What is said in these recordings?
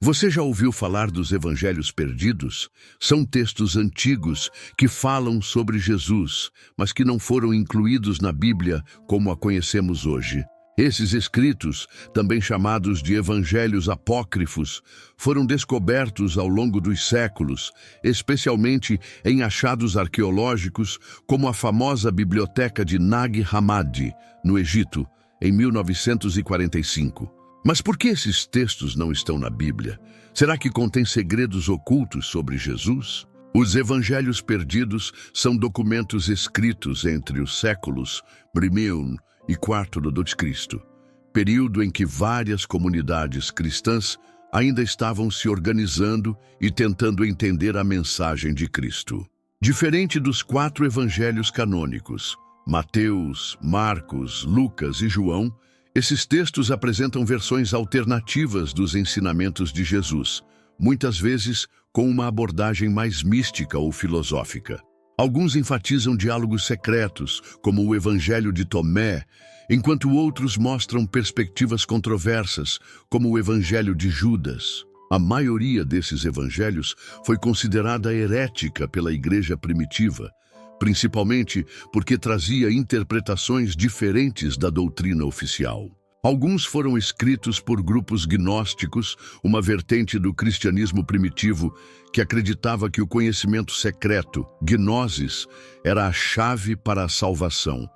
Você já ouviu falar dos Evangelhos perdidos? São textos antigos que falam sobre Jesus, mas que não foram incluídos na Bíblia como a conhecemos hoje. Esses escritos, também chamados de Evangelhos apócrifos, foram descobertos ao longo dos séculos, especialmente em achados arqueológicos, como a famosa biblioteca de Nag Hammadi, no Egito, em 1945. Mas por que esses textos não estão na Bíblia? Será que contém segredos ocultos sobre Jesus? Os Evangelhos perdidos são documentos escritos entre os séculos I e IV d.C., período em que várias comunidades cristãs ainda estavam se organizando e tentando entender a mensagem de Cristo. Diferente dos 4 evangelhos canônicos, Mateus, Marcos, Lucas e João, esses textos apresentam versões alternativas dos ensinamentos de Jesus, muitas vezes com uma abordagem mais mística ou filosófica. Alguns enfatizam diálogos secretos, como o Evangelho de Tomé, enquanto outros mostram perspectivas controversas, como o Evangelho de Judas. A maioria desses evangelhos foi considerada herética pela igreja primitiva, principalmente porque trazia interpretações diferentes da doutrina oficial. Alguns foram escritos por grupos gnósticos, uma vertente do cristianismo primitivo que acreditava que o conhecimento secreto, gnosis, era a chave para a salvação.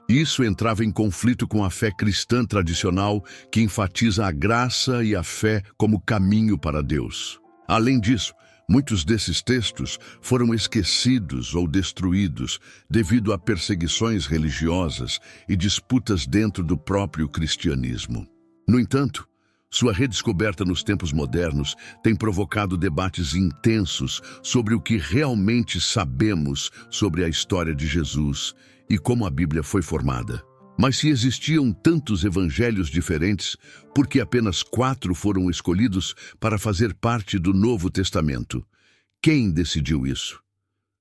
Isso entrava em conflito com a fé cristã tradicional, que enfatiza a graça e a fé como caminho para Deus. Além disso, muitos desses textos foram esquecidos ou destruídos devido a perseguições religiosas e disputas dentro do próprio cristianismo. No entanto, sua redescoberta nos tempos modernos tem provocado debates intensos sobre o que realmente sabemos sobre a história de Jesus e como a Bíblia foi formada. Mas se existiam tantos evangelhos diferentes, por que apenas 4 foram escolhidos para fazer parte do Novo Testamento? Quem decidiu isso?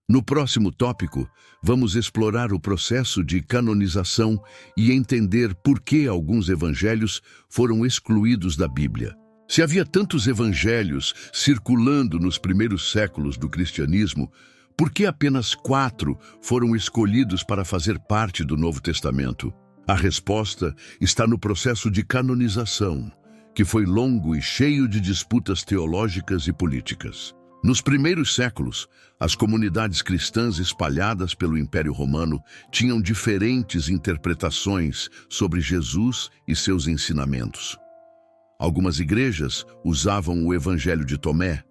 No próximo tópico, vamos explorar o processo de canonização e entender por que alguns evangelhos foram excluídos da Bíblia. Se havia tantos evangelhos circulando nos primeiros séculos do cristianismo, por que apenas 4 foram escolhidos para fazer parte do Novo Testamento? A resposta está no processo de canonização, que foi longo e cheio de disputas teológicas e políticas. Nos primeiros séculos, as comunidades cristãs espalhadas pelo Império Romano tinham diferentes interpretações sobre Jesus e seus ensinamentos. Algumas igrejas usavam o Evangelho de Tomé,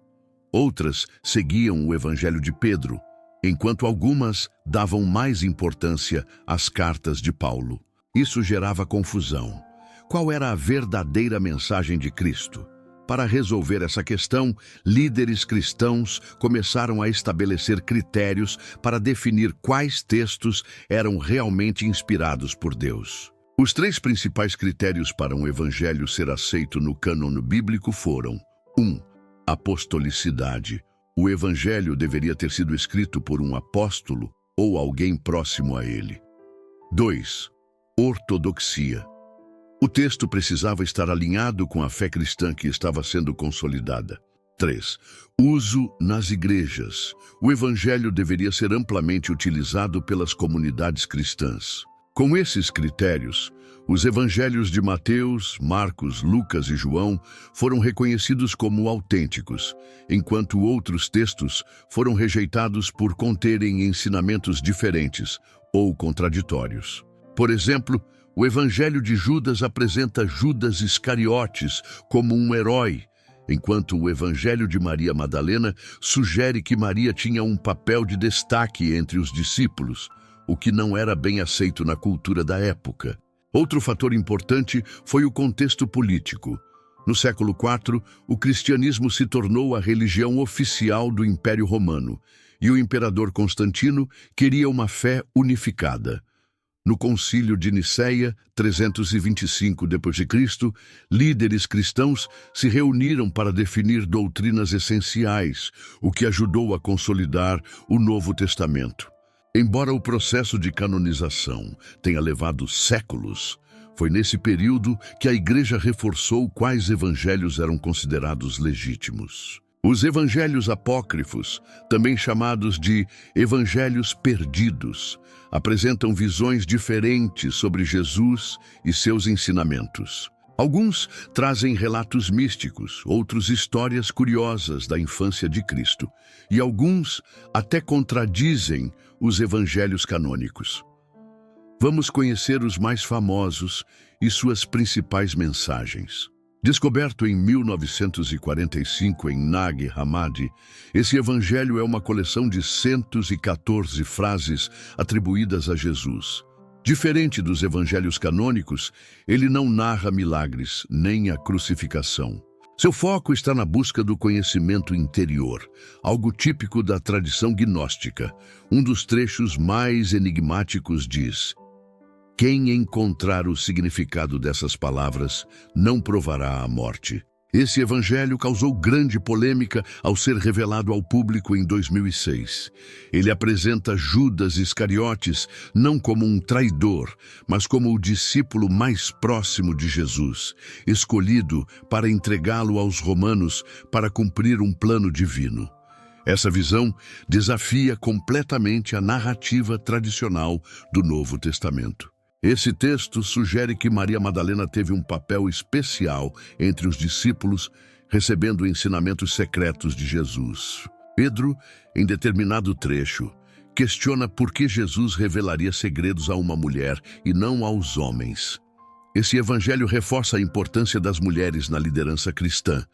outras seguiam o Evangelho de Pedro, enquanto algumas davam mais importância às cartas de Paulo. Isso gerava confusão. Qual era a verdadeira mensagem de Cristo? Para resolver essa questão, líderes cristãos começaram a estabelecer critérios para definir quais textos eram realmente inspirados por Deus. Os 3 principais critérios para um evangelho ser aceito no cânon bíblico foram: 1. Apostolicidade. O evangelho deveria ter sido escrito por um apóstolo ou alguém próximo a ele. 2. Ortodoxia. O texto precisava estar alinhado com a fé cristã que estava sendo consolidada. 3. Uso nas igrejas. O evangelho deveria ser amplamente utilizado pelas comunidades cristãs. Com esses critérios, os evangelhos de Mateus, Marcos, Lucas e João foram reconhecidos como autênticos, enquanto outros textos foram rejeitados por conterem ensinamentos diferentes ou contraditórios. Por exemplo, o Evangelho de Judas apresenta Judas Iscariotes como um herói, enquanto o Evangelho de Maria Madalena sugere que Maria tinha um papel de destaque entre os discípulos, o que não era bem aceito na cultura da época. Outro fator importante foi o contexto político. No século IV, o cristianismo se tornou a religião oficial do Império Romano, e o imperador Constantino queria uma fé unificada. No Concílio de Nicéia, 325 d.C., líderes cristãos se reuniram para definir doutrinas essenciais, o que ajudou a consolidar o Novo Testamento. Embora o processo de canonização tenha levado séculos, Foi nesse período que a Igreja reforçou quais evangelhos eram considerados legítimos. Os evangelhos apócrifos, também chamados de evangelhos perdidos, apresentam visões diferentes sobre Jesus e seus ensinamentos. Alguns trazem relatos místicos, outros histórias curiosas da infância de Cristo, e alguns até contradizem os evangelhos canônicos. Vamos conhecer os mais famosos e suas principais mensagens. Descoberto em 1945 em Nag Hammadi, esse evangelho é uma coleção de 114 frases atribuídas a Jesus. Diferente dos evangelhos canônicos, ele não narra milagres, nem a crucificação. Seu foco está na busca do conhecimento interior, algo típico da tradição gnóstica. Um dos trechos mais enigmáticos diz: quem encontrar o significado dessas palavras não provará a morte. Esse evangelho causou grande polêmica ao ser revelado ao público em 2006. Ele apresenta Judas Iscariotes não como um traidor, mas como o discípulo mais próximo de Jesus, escolhido para entregá-lo aos romanos para cumprir um plano divino. Essa visão desafia completamente a narrativa tradicional do Novo Testamento. Esse texto sugere que Maria Madalena teve um papel especial entre os discípulos, recebendo ensinamentos secretos de Jesus. Pedro, em determinado trecho, questiona por que Jesus revelaria segredos a uma mulher e não aos homens. Esse evangelho reforça a importância das mulheres na liderança cristã,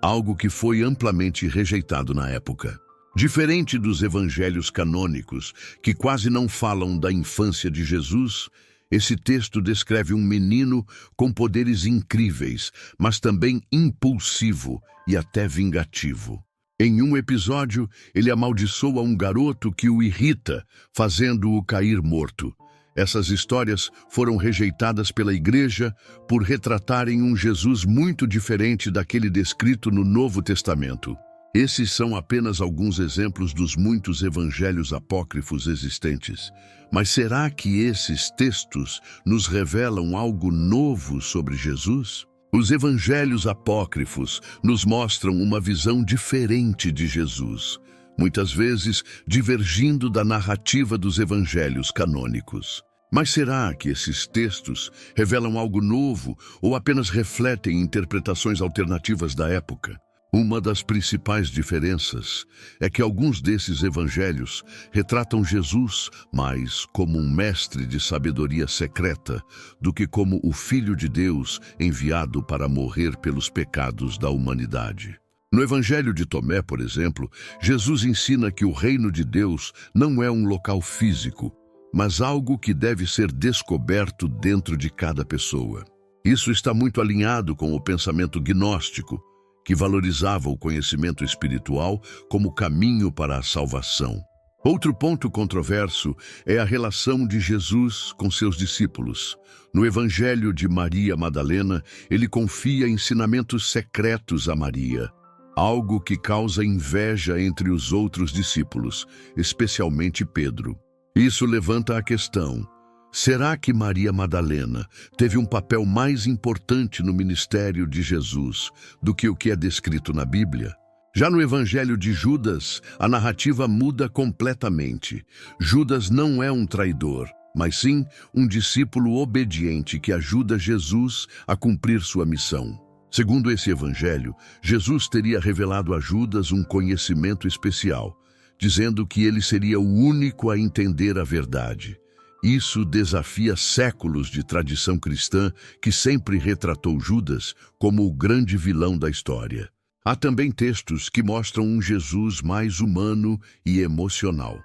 algo que foi amplamente rejeitado na época. Diferente dos evangelhos canônicos, que quase não falam da infância de Jesus, esse texto descreve um menino com poderes incríveis, mas também impulsivo e até vingativo. Em um episódio, ele amaldiçoa um garoto que o irrita, fazendo-o cair morto. Essas histórias foram rejeitadas pela Igreja por retratarem um Jesus muito diferente daquele descrito no Novo Testamento. Esses são apenas alguns exemplos dos muitos evangelhos apócrifos existentes. Mas será que esses textos nos revelam algo novo sobre Jesus? Os evangelhos apócrifos nos mostram uma visão diferente de Jesus, muitas vezes divergindo da narrativa dos evangelhos canônicos. Mas será que esses textos revelam algo novo ou apenas refletem interpretações alternativas da época? Uma das principais diferenças é que alguns desses evangelhos retratam Jesus mais como um mestre de sabedoria secreta do que como o Filho de Deus enviado para morrer pelos pecados da humanidade. No Evangelho de Tomé, por exemplo, Jesus ensina que o reino de Deus não é um local físico, mas algo que deve ser descoberto dentro de cada pessoa. Isso está muito alinhado com o pensamento gnóstico, que valorizava o conhecimento espiritual como caminho para a salvação. Outro ponto controverso é a relação de Jesus com seus discípulos. No Evangelho de Maria Madalena, ele confia ensinamentos secretos a Maria, algo que causa inveja entre os outros discípulos, especialmente Pedro. Isso levanta a questão: será que Maria Madalena teve um papel mais importante no ministério de Jesus do que o que é descrito na Bíblia? Já no Evangelho de Judas, a narrativa muda completamente. Judas não é um traidor, mas sim um discípulo obediente que ajuda Jesus a cumprir sua missão. Segundo esse Evangelho, Jesus teria revelado a Judas um conhecimento especial, dizendo que ele seria o único a entender a verdade. Isso desafia séculos de tradição cristã que sempre retratou Judas como o grande vilão da história. Há também textos que mostram um Jesus mais humano e emocional.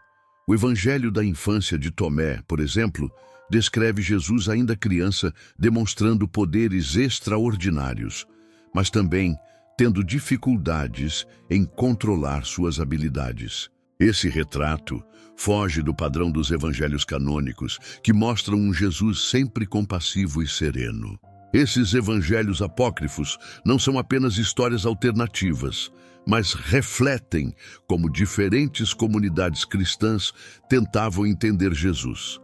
O Evangelho da infância de Tomé, por exemplo, descreve Jesus ainda criança demonstrando poderes extraordinários, mas também tendo dificuldades em controlar suas habilidades. Esse retrato foge do padrão dos evangelhos canônicos, que mostram um Jesus sempre compassivo e sereno. Esses evangelhos apócrifos não são apenas histórias alternativas, mas refletem como diferentes comunidades cristãs tentavam entender Jesus.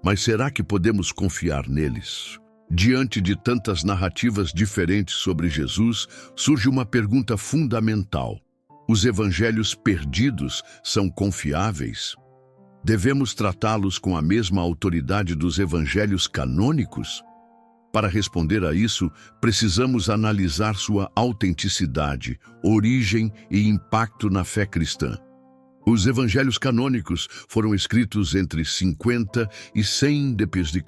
Mas será que podemos confiar neles? Diante de tantas narrativas diferentes sobre Jesus, surge uma pergunta fundamental. Os evangelhos perdidos são confiáveis? Devemos tratá-los com a mesma autoridade dos evangelhos canônicos? Para responder a isso, precisamos analisar sua autenticidade, origem e impacto na fé cristã. Os evangelhos canônicos foram escritos entre 50 e 100 d.C.,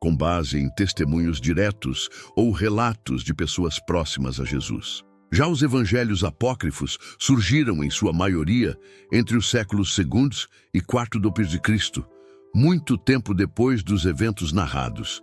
com base em testemunhos diretos ou relatos de pessoas próximas a Jesus. Já os evangelhos apócrifos surgiram, em sua maioria, entre os séculos II e IV d.C., muito tempo depois dos eventos narrados.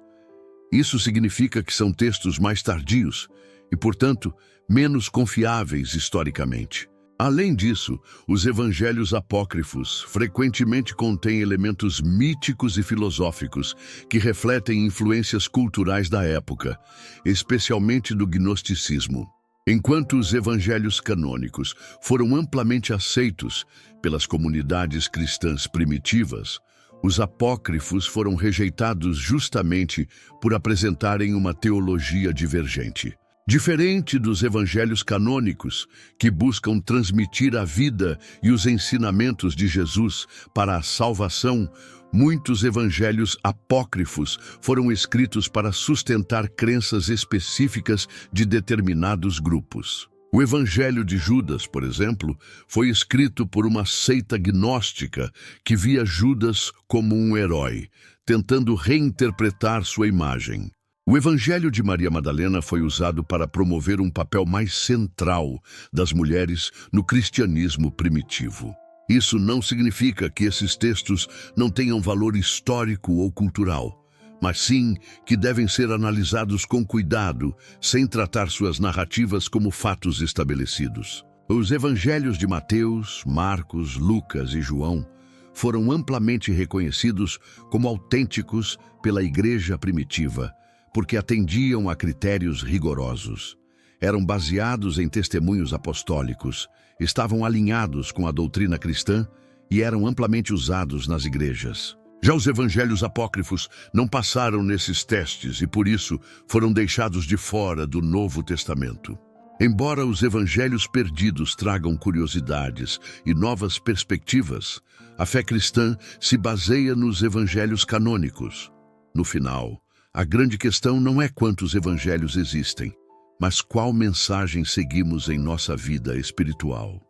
Isso significa que são textos mais tardios e, portanto, menos confiáveis historicamente. Além disso, os evangelhos apócrifos frequentemente contêm elementos míticos e filosóficos que refletem influências culturais da época, especialmente do gnosticismo. Enquanto os evangelhos canônicos foram amplamente aceitos pelas comunidades cristãs primitivas, os apócrifos foram rejeitados justamente por apresentarem uma teologia divergente. Diferente dos evangelhos canônicos, que buscam transmitir a vida e os ensinamentos de Jesus para a salvação, muitos evangelhos apócrifos foram escritos para sustentar crenças específicas de determinados grupos. O Evangelho de Judas, por exemplo, foi escrito por uma seita gnóstica que via Judas como um herói, tentando reinterpretar sua imagem. O Evangelho de Maria Madalena foi usado para promover um papel mais central das mulheres no cristianismo primitivo. Isso não significa que esses textos não tenham valor histórico ou cultural, mas sim que devem ser analisados com cuidado, sem tratar suas narrativas como fatos estabelecidos. Os evangelhos de Mateus, Marcos, Lucas e João foram amplamente reconhecidos como autênticos pela igreja primitiva, porque atendiam a critérios rigorosos. Eram baseados em testemunhos apostólicos, estavam alinhados com a doutrina cristã e eram amplamente usados nas igrejas. Já os evangelhos apócrifos não passaram nesses testes e, por isso, foram deixados de fora do Novo Testamento. Embora os evangelhos perdidos tragam curiosidades e novas perspectivas, a fé cristã se baseia nos evangelhos canônicos. No final, a grande questão não é quantos evangelhos existem, mas qual mensagem seguimos em nossa vida espiritual.